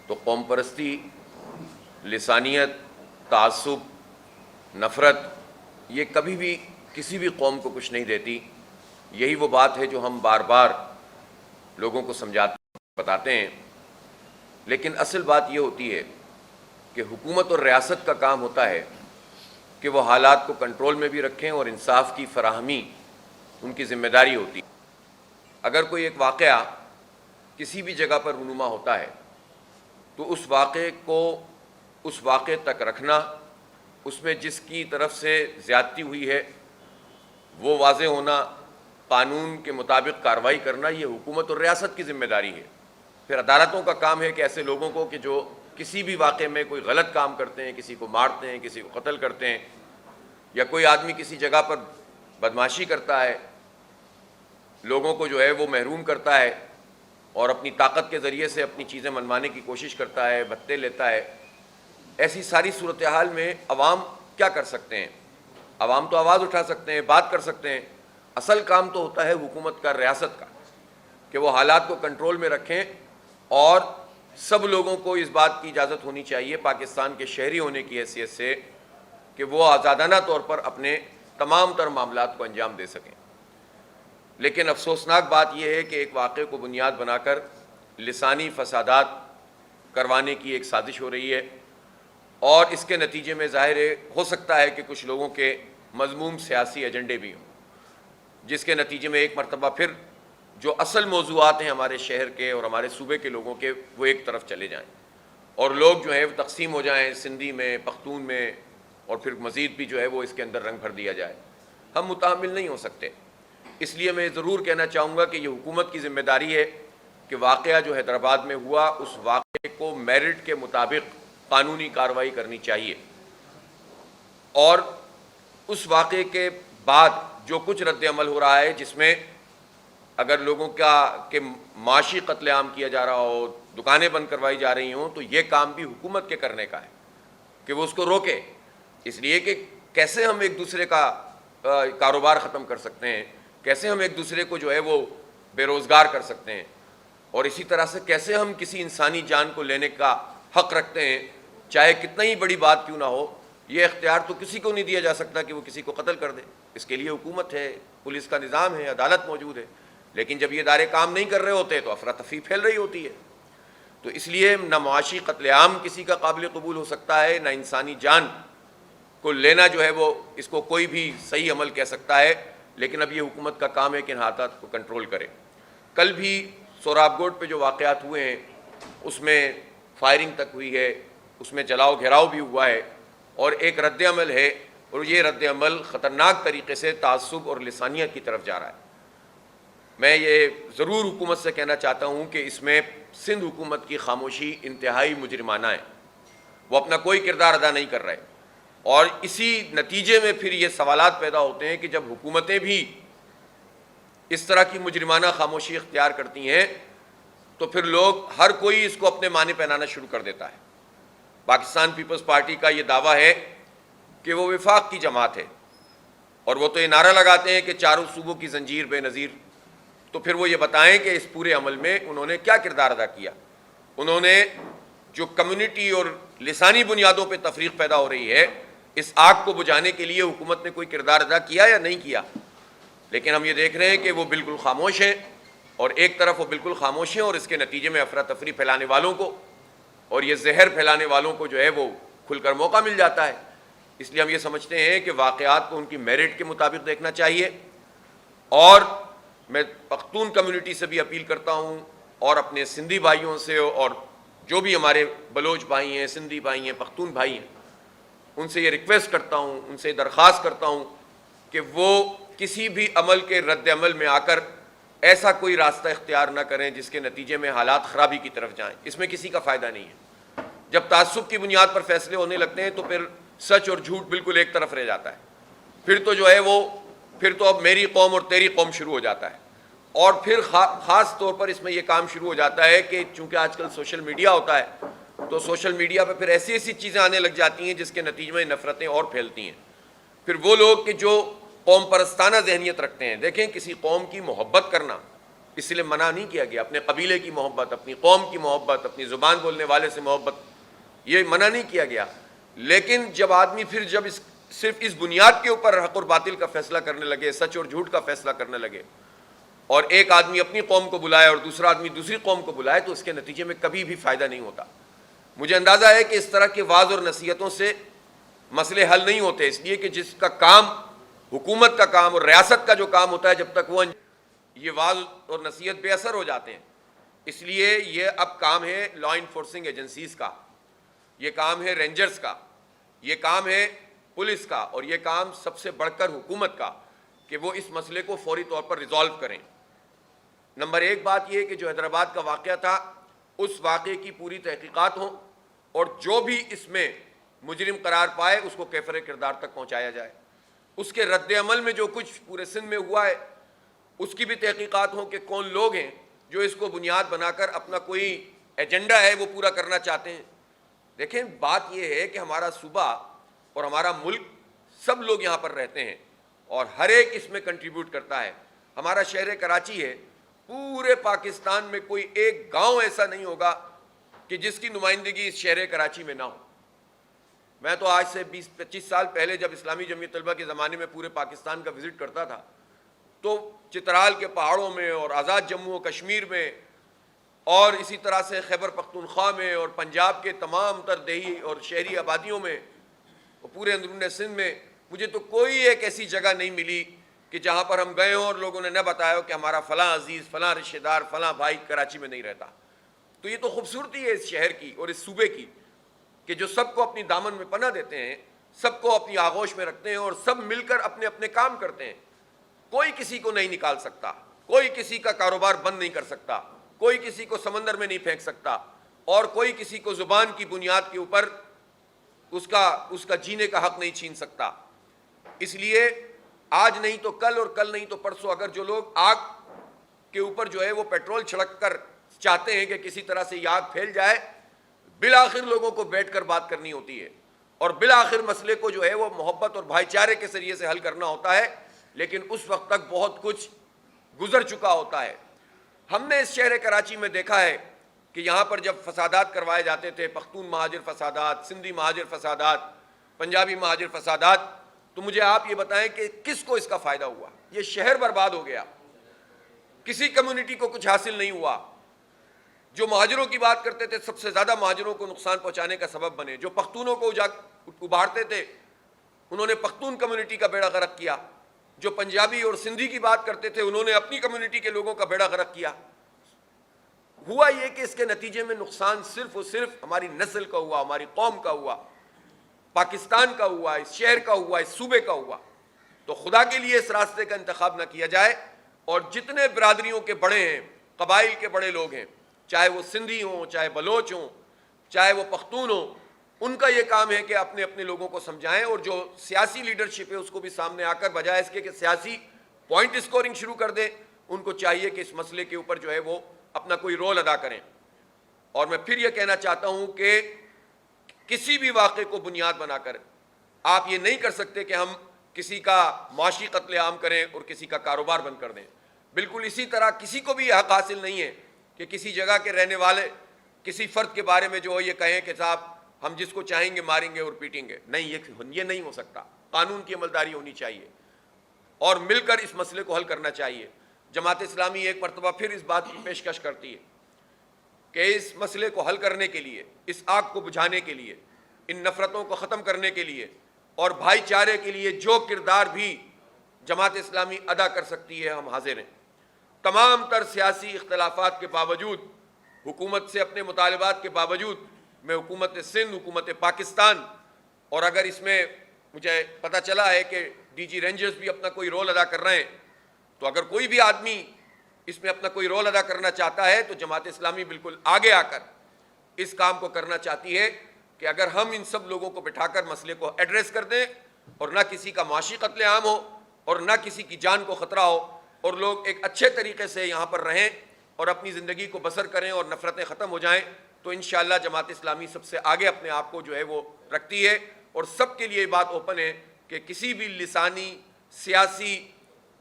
تو قوم پرستی، لسانیت، تعصب، نفرت یہ کبھی بھی کسی بھی قوم کو کچھ نہیں دیتی۔ یہی وہ بات ہے جو ہم بار بار لوگوں کو سمجھاتے بتاتے ہیں، لیکن اصل بات یہ ہوتی ہے کہ حکومت اور ریاست کا کام ہوتا ہے کہ وہ حالات کو کنٹرول میں بھی رکھیں اور انصاف کی فراہمی ان کی ذمہ داری ہوتی ہے۔ اگر کوئی ایک واقعہ کسی بھی جگہ پر رونما ہوتا ہے تو اس واقعے کو اس واقعے تک رکھنا، اس میں جس کی طرف سے زیادتی ہوئی ہے وہ واضح ہونا، قانون کے مطابق کارروائی کرنا، یہ حکومت اور ریاست کی ذمہ داری ہے۔ پھر عدالتوں کا کام ہے کہ ایسے لوگوں کو کہ جو کسی بھی واقعے میں کوئی غلط کام کرتے ہیں، کسی کو مارتے ہیں، کسی کو قتل کرتے ہیں، یا کوئی آدمی کسی جگہ پر بدمعاشی کرتا ہے، لوگوں کو جو ہے وہ محروم کرتا ہے اور اپنی طاقت کے ذریعے سے اپنی چیزیں منوانے کی کوشش کرتا ہے، بھتے لیتا ہے، ایسی ساری صورتحال میں عوام کیا کر سکتے ہیں؟ عوام تو آواز اٹھا سکتے ہیں، بات کر سکتے ہیں۔ اصل کام تو ہوتا ہے حکومت کا، ریاست کا، کہ وہ حالات کو کنٹرول میں رکھیں، اور سب لوگوں کو اس بات کی اجازت ہونی چاہیے پاکستان کے شہری ہونے کی حیثیت سے کہ وہ آزادانہ طور پر اپنے تمام تر معاملات کو انجام دے سکیں۔ لیکن افسوسناک بات یہ ہے کہ ایک واقعے کو بنیاد بنا کر لسانی فسادات کروانے کی ایک سازش ہو رہی ہے، اور اس کے نتیجے میں ظاہر ہو سکتا ہے کہ کچھ لوگوں کے مذموم سیاسی ایجنڈے بھی ہوں، جس کے نتیجے میں ایک مرتبہ پھر جو اصل موضوعات ہیں ہمارے شہر کے اور ہمارے صوبے کے لوگوں کے، وہ ایک طرف چلے جائیں، اور لوگ جو ہے وہ تقسیم ہو جائیں سندھی میں، پختون میں، اور پھر مزید بھی جو ہے وہ اس کے اندر رنگ بھر دیا جائے۔ ہم متحمل نہیں ہو سکتے۔ اس لیے میں ضرور کہنا چاہوں گا کہ یہ حکومت کی ذمہ داری ہے کہ واقعہ جو حیدرآباد میں ہوا، اس واقعے کو میرٹ کے مطابق قانونی کارروائی کرنی چاہیے، اور اس واقعے کے بعد جو کچھ رد عمل ہو رہا ہے، جس میں اگر لوگوں کے معاشی قتل عام کیا جا رہا ہو، دکانیں بند کروائی جا رہی ہوں، تو یہ کام بھی حکومت کے کرنے کا ہے کہ وہ اس کو روکے۔ اس لیے کہ کیسے ہم ایک دوسرے کا کاروبار ختم کر سکتے ہیں، کیسے ہم ایک دوسرے کو جو ہے وہ بے روزگار کر سکتے ہیں، اور اسی طرح سے کیسے ہم کسی انسانی جان کو لینے کا حق رکھتے ہیں، چاہے کتنا ہی بڑی بات کیوں نہ ہو۔ یہ اختیار تو کسی کو نہیں دیا جا سکتا کہ وہ کسی کو قتل کر دے۔ اس کے لیے حکومت ہے، پولیس کا نظام ہے، عدالت موجود ہے، لیکن جب یہ ادارے کام نہیں کر رہے ہوتے تو افراتفری پھیل رہی ہوتی ہے۔ تو اس لیے نہ معاشی قتل عام کسی کا قابل قبول ہو سکتا ہے، نہ انسانی جان کو لینا جو ہے وہ اس کو کوئی بھی صحیح عمل کہہ سکتا ہے، لیکن اب یہ حکومت کا کام ہے کہ ان حالات کو کنٹرول کرے۔ کل بھی سوراب گوٹ پہ جو واقعات ہوئے ہیں اس میں فائرنگ تک ہوئی ہے، اس میں جلاؤ گھیراؤ بھی ہوا ہے، اور ایک رد عمل ہے، اور یہ رد عمل خطرناک طریقے سے تعصب اور لسانیت کی طرف جا رہا ہے۔ میں یہ ضرور حکومت سے کہنا چاہتا ہوں کہ اس میں سندھ حکومت کی خاموشی انتہائی مجرمانہ ہے، وہ اپنا کوئی کردار ادا نہیں کر رہے، اور اسی نتیجے میں پھر یہ سوالات پیدا ہوتے ہیں کہ جب حکومتیں بھی اس طرح کی مجرمانہ خاموشی اختیار کرتی ہیں تو پھر لوگ، ہر کوئی اس کو اپنے معنی پہنانا شروع کر دیتا ہے۔ پاکستان پیپلز پارٹی کا یہ دعویٰ ہے کہ وہ وفاق کی جماعت ہے، اور وہ تو یہ نعرہ لگاتے ہیں کہ چاروں صوبوں کی زنجیر بے نظیر۔ تو پھر وہ یہ بتائیں کہ اس پورے عمل میں انہوں نے کیا کردار ادا کیا۔ انہوں نے جو کمیونٹی اور لسانی بنیادوں پہ تفریق پیدا ہو رہی ہے، اس آگ کو بجھانے کے لیے حکومت نے کوئی کردار ادا کیا یا نہیں کیا؟ لیکن ہم یہ دیکھ رہے ہیں کہ وہ بالکل خاموش ہیں، اور ایک طرف وہ بالکل خاموش ہیں اور اس کے نتیجے میں افراتفری پھیلانے والوں کو اور یہ زہر پھیلانے والوں کو جو ہے وہ کھل کر موقع مل جاتا ہے۔ اس لیے ہم یہ سمجھتے ہیں کہ واقعات کو ان کی میرٹ کے مطابق دیکھنا چاہیے، اور میں پختون کمیونٹی سے بھی اپیل کرتا ہوں، اور اپنے سندھی بھائیوں سے، اور جو بھی ہمارے بلوچ بھائی ہیں، سندھی بھائی ہیں، پختون بھائی ہیں، ان سے یہ ریکویسٹ کرتا ہوں، ان سے درخواست کرتا ہوں کہ وہ کسی بھی عمل کے رد عمل میں آ کر ایسا کوئی راستہ اختیار نہ کریں جس کے نتیجے میں حالات خرابی کی طرف جائیں۔ اس میں کسی کا فائدہ نہیں ہے۔ جب تعصب کی بنیاد پر فیصلے ہونے لگتے ہیں تو پھر سچ اور جھوٹ بالکل ایک طرف رہ جاتا ہے، پھر تو جو ہے وہ پھر تو اب میری قوم اور تیری قوم شروع ہو جاتا ہے، اور پھر خاص طور پر اس میں یہ کام شروع ہو جاتا ہے کہ چونکہ آج کل سوشل میڈیا ہوتا ہے تو سوشل میڈیا پہ پھر ایسی ایسی چیزیں آنے لگ جاتی ہیں جس کے نتیجے میں نفرتیں اور پھیلتی ہیں۔ پھر وہ لوگ کہ جو قوم پرستانہ ذہنیت رکھتے ہیں، دیکھیں کسی قوم کی محبت کرنا اس لیے منع نہیں کیا گیا. اپنے قبیلے کی محبت، اپنی قوم کی محبت، اپنی زبان بولنے والے سے محبت، یہ منع نہیں کیا گیا. لیکن جب آدمی پھر جب صرف اس بنیاد کے اوپر حق اور باطل کا فیصلہ کرنے لگے، سچ اور جھوٹ کا فیصلہ کرنے لگے، اور ایک آدمی اپنی قوم کو بلائے اور دوسرا آدمی دوسری قوم کو بلائے، تو اس کے نتیجے میں کبھی بھی فائدہ نہیں ہوتا. مجھے اندازہ ہے کہ اس طرح کے وعظ اور نصیحتوں سے مسئلے حل نہیں ہوتے، اس لیے کہ جس کا کام حکومت کا کام اور ریاست کا جو کام ہوتا ہے، جب تک وہ یہ وعظ اور نصیحت بے اثر ہو جاتے ہیں. اس لیے یہ اب کام ہے لا انفورسنگ ایجنسیز کا، یہ کام ہے رینجرز کا، یہ کام ہے پولیس کا، اور یہ کام سب سے بڑھ کر حکومت کا کہ وہ اس مسئلے کو فوری طور پر ریزالو کریں. نمبر ایک بات یہ کہ جو حیدرآباد کا واقعہ تھا، اس واقعے کی پوری تحقیقات ہوں، اور جو بھی اس میں مجرم قرار پائے اس کو کیفر کردار تک پہنچایا جائے. اس کے رد عمل میں جو کچھ پورے سندھ میں ہوا ہے اس کی بھی تحقیقات ہوں کہ کون لوگ ہیں جو اس کو بنیاد بنا کر اپنا کوئی ایجنڈا ہے وہ پورا کرنا چاہتے ہیں. دیکھیں، بات یہ ہے کہ ہمارا صوبہ اور ہمارا ملک، سب لوگ یہاں پر رہتے ہیں اور ہر ایک اس میں کنٹریبیوٹ کرتا ہے. ہمارا شہر کراچی ہے، پورے پاکستان میں کوئی ایک گاؤں ایسا نہیں ہوگا کہ جس کی نمائندگی اس شہر کراچی میں نہ ہو. میں تو آج سے 20-25 سال پہلے جب اسلامی جمعیت طلبہ کے زمانے میں پورے پاکستان کا وزٹ کرتا تھا، تو چترال کے پہاڑوں میں اور آزاد جموں و کشمیر میں اور اسی طرح سے خیبر پختونخوا میں اور پنجاب کے تمام تر دیہی اور شہری آبادیوں میں اور پورے اندرون سندھ میں مجھے تو کوئی ایک ایسی جگہ نہیں ملی کہ جہاں پر ہم گئے ہوں اور لوگوں نے نہ بتایا ہو کہ ہمارا فلاں عزیز، فلاں رشتہ دار، فلاں بھائی کراچی میں نہیں رہتا. تو یہ تو خوبصورتی ہے اس شہر کی اور اس صوبے کی کہ جو سب کو اپنی دامن میں پناہ دیتے ہیں، سب کو اپنی آغوش میں رکھتے ہیں اور سب مل کر اپنے اپنے کام کرتے ہیں. کوئی کسی کو نہیں نکال سکتا، کوئی کسی کا کاروبار بند نہیں کر سکتا، کوئی کسی کو سمندر میں نہیں پھینک سکتا، اور کوئی کسی کو زبان کی بنیاد کے اوپر اس کا جینے کا حق نہیں چھین سکتا. اس لیے آج نہیں تو کل اور کل نہیں تو پرسوں اگر جو لوگ آگ کے اوپر جو ہے وہ پیٹرول چھڑک کر چاہتے ہیں کہ کسی طرح سے یہ آگ پھیل جائے، بالآخر لوگوں کو بیٹھ کر بات کرنی ہوتی ہے اور بالآخر مسئلے کو جو ہے وہ محبت اور بھائی چارے کے ذریعے سے حل کرنا ہوتا ہے. لیکن اس وقت تک بہت کچھ گزر چکا ہوتا ہے. ہم نے اس شہر کراچی میں دیکھا ہے کہ یہاں پر جب فسادات کروائے جاتے تھے، پختون مہاجر فسادات، سندھی مہاجر فسادات، پنجابی مہاجر فسادات، تو مجھے آپ یہ بتائیں کہ کس کو اس کا فائدہ ہوا؟ یہ شہر برباد ہو گیا، کسی کمیونٹی کو کچھ حاصل نہیں ہوا. جو مہاجروں کی بات کرتے تھے سب سے زیادہ مہاجروں کو نقصان پہنچانے کا سبب بنے. جو پختونوں کو ابھارتے تھے انہوں نے پختون کمیونٹی کا بیڑا غرق کیا. جو پنجابی اور سندھی کی بات کرتے تھے انہوں نے اپنی کمیونٹی کے لوگوں کا بیڑا غرق کیا. ہوا یہ کہ اس کے نتیجے میں نقصان صرف اور صرف ہماری نسل کا ہوا، ہماری قوم کا ہوا، پاکستان کا ہوا، اس شہر کا ہوا، اس صوبے کا ہوا. تو خدا کے لیے اس راستے کا انتخاب نہ کیا جائے. اور جتنے برادریوں کے بڑے ہیں، قبائل کے بڑے لوگ ہیں، چاہے وہ سندھی ہوں، چاہے بلوچ ہوں، چاہے وہ پختون ہوں، ان کا یہ کام ہے کہ اپنے اپنے لوگوں کو سمجھائیں. اور جو سیاسی لیڈرشپ ہے اس کو بھی سامنے آ کر بجائے اس کے کہ سیاسی پوائنٹ اسکورنگ شروع کر دیں، ان کو چاہیے کہ اس مسئلے کے اوپر جو ہے وہ اپنا کوئی رول ادا کریں. اور میں پھر یہ کہنا چاہتا ہوں کہ کسی بھی واقعے کو بنیاد بنا کر آپ یہ نہیں کر سکتے کہ ہم کسی کا معاشی قتل عام کریں اور کسی کا کاروبار بند کر دیں. بالکل اسی طرح کسی کو بھی حق حاصل نہیں ہے کہ کسی جگہ کے رہنے والے کسی فرد کے بارے میں جو یہ کہیں کہ صاحب ہم جس کو چاہیں گے ماریں گے اور پیٹیں گے. نہیں، یہ نہیں ہو سکتا. قانون کی عملداری ہونی چاہیے اور مل کر اس مسئلے کو حل کرنا چاہیے. جماعت اسلامی ایک مرتبہ پھر اس بات کی پیشکش کرتی ہے کہ اس مسئلے کو حل کرنے کے لیے، اس آگ کو بجھانے کے لیے، ان نفرتوں کو ختم کرنے کے لیے اور بھائی چارے کے لیے جو کردار بھی جماعت اسلامی ادا کر سکتی ہے ہم حاضر ہیں. تمام تر سیاسی اختلافات کے باوجود، حکومت سے اپنے مطالبات کے باوجود، میں حکومت سندھ، حکومت پاکستان، اور اگر اس میں مجھے پتہ چلا ہے کہ ڈی جی رینجرز بھی اپنا کوئی رول ادا کر رہے ہیں، تو اگر کوئی بھی آدمی اس میں اپنا کوئی رول ادا کرنا چاہتا ہے تو جماعت اسلامی بالکل آگے آ کر اس کام کو کرنا چاہتی ہے کہ اگر ہم ان سب لوگوں کو بٹھا کر مسئلے کو ایڈریس کر دیں اور نہ کسی کا معاشی قتل عام ہو اور نہ کسی کی جان کو خطرہ ہو اور لوگ ایک اچھے طریقے سے یہاں پر رہیں اور اپنی زندگی کو بسر کریں اور نفرتیں ختم ہو جائیں، تو انشاءاللہ جماعت اسلامی سب سے آگے اپنے آپ کو جو ہے وہ رکھتی ہے. اور سب کے لیے یہ بات اوپن ہے کہ کسی بھی لسانی، سیاسی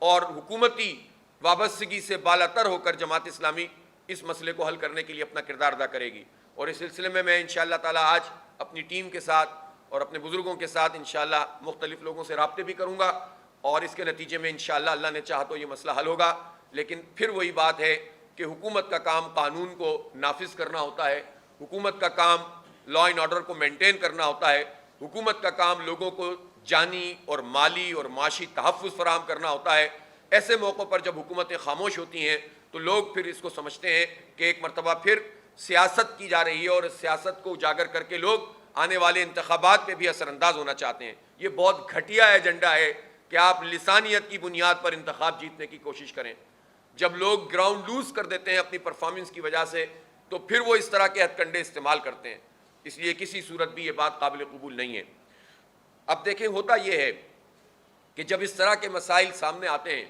اور حکومتی وابستگی سے بالا تر ہو کر جماعت اسلامی اس مسئلے کو حل کرنے کے لیے اپنا کردار ادا کرے گی. اور اس سلسلے میں انشاءاللہ تعالی آج اپنی ٹیم کے ساتھ اور اپنے بزرگوں کے ساتھ انشاءاللہ مختلف لوگوں سے رابطے بھی کروں گا، اور اس کے نتیجے میں انشاءاللہ اللہ نے چاہا تو یہ مسئلہ حل ہوگا. لیکن پھر وہی بات ہے کہ حکومت کا کام قانون کو نافذ کرنا ہوتا ہے، حکومت کا کام لا اینڈ آرڈر کو مینٹین کرنا ہوتا ہے، حکومت کا کام لوگوں کو جانی اور مالی اور معاشی تحفظ فراہم کرنا ہوتا ہے. ایسے موقعوں پر جب حکومتیں خاموش ہوتی ہیں تو لوگ پھر اس کو سمجھتے ہیں کہ ایک مرتبہ پھر سیاست کی جا رہی ہے، اور سیاست کو اجاگر کر کے لوگ آنے والے انتخابات پہ بھی اثر انداز ہونا چاہتے ہیں. یہ بہت گھٹیا ایجنڈا ہے کہ آپ لسانیت کی بنیاد پر انتخاب جیتنے کی کوشش کریں. جب لوگ گراؤنڈ لوز کر دیتے ہیں اپنی پرفارمنس کی وجہ سے تو پھر وہ اس طرح کے ہتھ کنڈے استعمال کرتے ہیں. اس لیے کسی صورت بھی یہ بات قابل قبول نہیں ہے. اب دیکھیں ہوتا یہ ہے کہ جب اس طرح کے مسائل سامنے آتے ہیں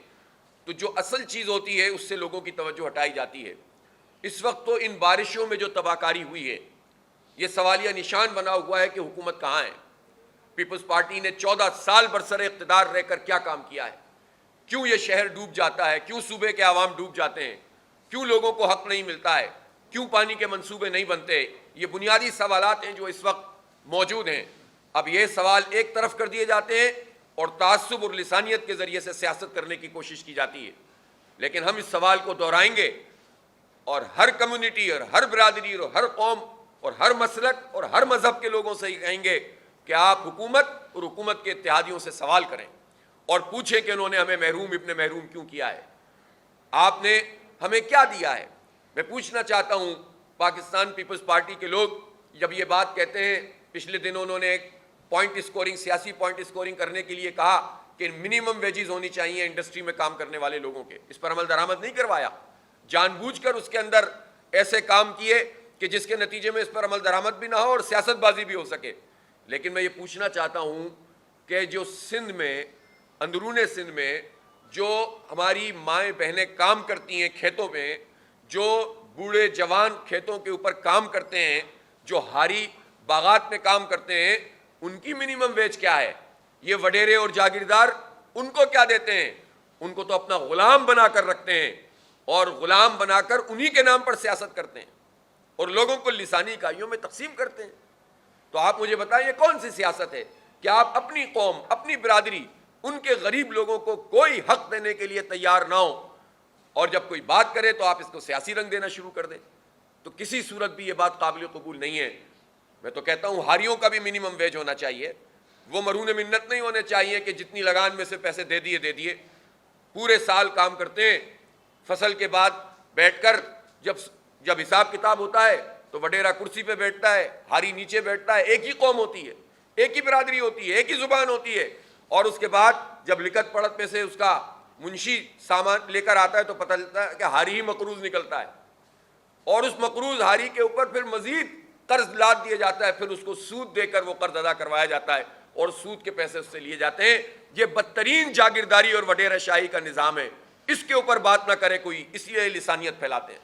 تو جو اصل چیز ہوتی ہے اس سے لوگوں کی توجہ ہٹائی جاتی ہے. اس وقت تو ان بارشوں میں جو تباہ کاری ہوئی ہے یہ سوالیہ نشان بنا ہوا ہے کہ حکومت کہاں ہے. پیپلز پارٹی نے 14 سال برسر اقتدار رہ کر کیا کام کیا ہے؟ کیوں یہ شہر ڈوب جاتا ہے؟ کیوں صوبے کے عوام ڈوب جاتے ہیں؟ کیوں لوگوں کو حق نہیں ملتا ہے؟ کیوں پانی کے منصوبے نہیں بنتے؟ یہ بنیادی سوالات ہیں جو اس وقت موجود ہیں. اب یہ سوال ایک طرف کر دیے جاتے ہیں اور تعصب اور لسانیت کے ذریعے سے سیاست کرنے کی کوشش کی جاتی ہے. لیکن ہم اس سوال کو دہرائیں گے اور ہر کمیونٹی اور ہر برادری اور ہر قوم اور ہر مسلک اور ہر مذہب کے لوگوں سے کہیں گے کہ آپ حکومت اور حکومت کے اتحادیوں سے سوال کریں اور پوچھیں کہ انہوں نے ہمیں محروم ابن محروم کیوں کیا ہے؟ آپ نے ہمیں کیا دیا ہے؟ میں پوچھنا چاہتا ہوں پاکستان پیپلز پارٹی کے لوگ جب یہ بات کہتے ہیں، پچھلے دنوں انہوں نے ایک سیاسی پوائنٹ اسکورنگ کرنے کے لیے کہا کہ منیمم ویجز ہونی چاہیے انڈسٹری میں کام کرنے والے لوگوں کے. اس پر عمل درآمد نہیں کروایا، جان بوجھ کر اس کے اندر ایسے کام کیے کہ جس کے نتیجے میں اس پر عمل درآمد بھی نہ ہو اور سیاست بازی بھی ہو سکے. لیکن میں یہ پوچھنا چاہتا ہوں کہ جو سندھ میں، اندرون سندھ میں جو ہماری مائیں بہنیں کام کرتی ہیں کھیتوں میں، جو بوڑھے جوان کھیتوں کے اوپر کام کرتے ہیں، جو ہاری باغات میں کام کرتے ہیں، ان کی منیمم ویج کیا ہے؟ یہ وڈیرے اور جاگیردار ان کو کیا دیتے ہیں؟ ان کو تو اپنا غلام بنا کر رکھتے ہیں اور غلام بنا کر انہی کے نام پر سیاست کرتے ہیں اور لوگوں کو لسانی اکائیوں میں تقسیم کرتے ہیں. تو آپ مجھے بتائیں یہ کون سی سیاست ہے کہ آپ اپنی قوم، اپنی برادری، ان کے غریب لوگوں کو کوئی حق دینے کے لیے تیار نہ ہو، اور جب کوئی بات کرے تو آپ اس کو سیاسی رنگ دینا شروع کر دیں؟ تو کسی صورت بھی یہ بات قابل قبول نہیں ہے. میں تو کہتا ہوں ہاریوں کا بھی منیمم ویج ہونا چاہیے. وہ مرہون منت نہیں ہونے چاہیے کہ جتنی لگان میں سے پیسے دے دیے. پورے سال کام کرتے ہیں، فصل کے بعد بیٹھ کر جب حساب کتاب ہوتا ہے تو وڈیرا کرسی پہ بیٹھتا ہے، ہاری نیچے بیٹھتا ہے. ایک ہی قوم ہوتی ہے، ایک ہی برادری ہوتی ہے، ایک ہی زبان ہوتی ہے. اور اس کے بعد جب لکھت پڑھت میں سے اس کا منشی سامان لے کر آتا ہے تو پتہ چلتا ہے کہ ہاری ہی مقروض نکلتا ہے، اور اس مقروض ہاری کے اوپر پھر مزید قرض لاد دیا جاتا ہے، پھر اس کو سود دے کر وہ قرض ادا کروایا جاتا ہے اور سود کے پیسے اس سے لیے جاتے ہیں. یہ بدترین جاگیرداری اور وڈیرہ شاہی کا نظام ہے. اس کے اوپر بات نہ کرے کوئی، اس لیے لسانیت پھیلاتے ہیں.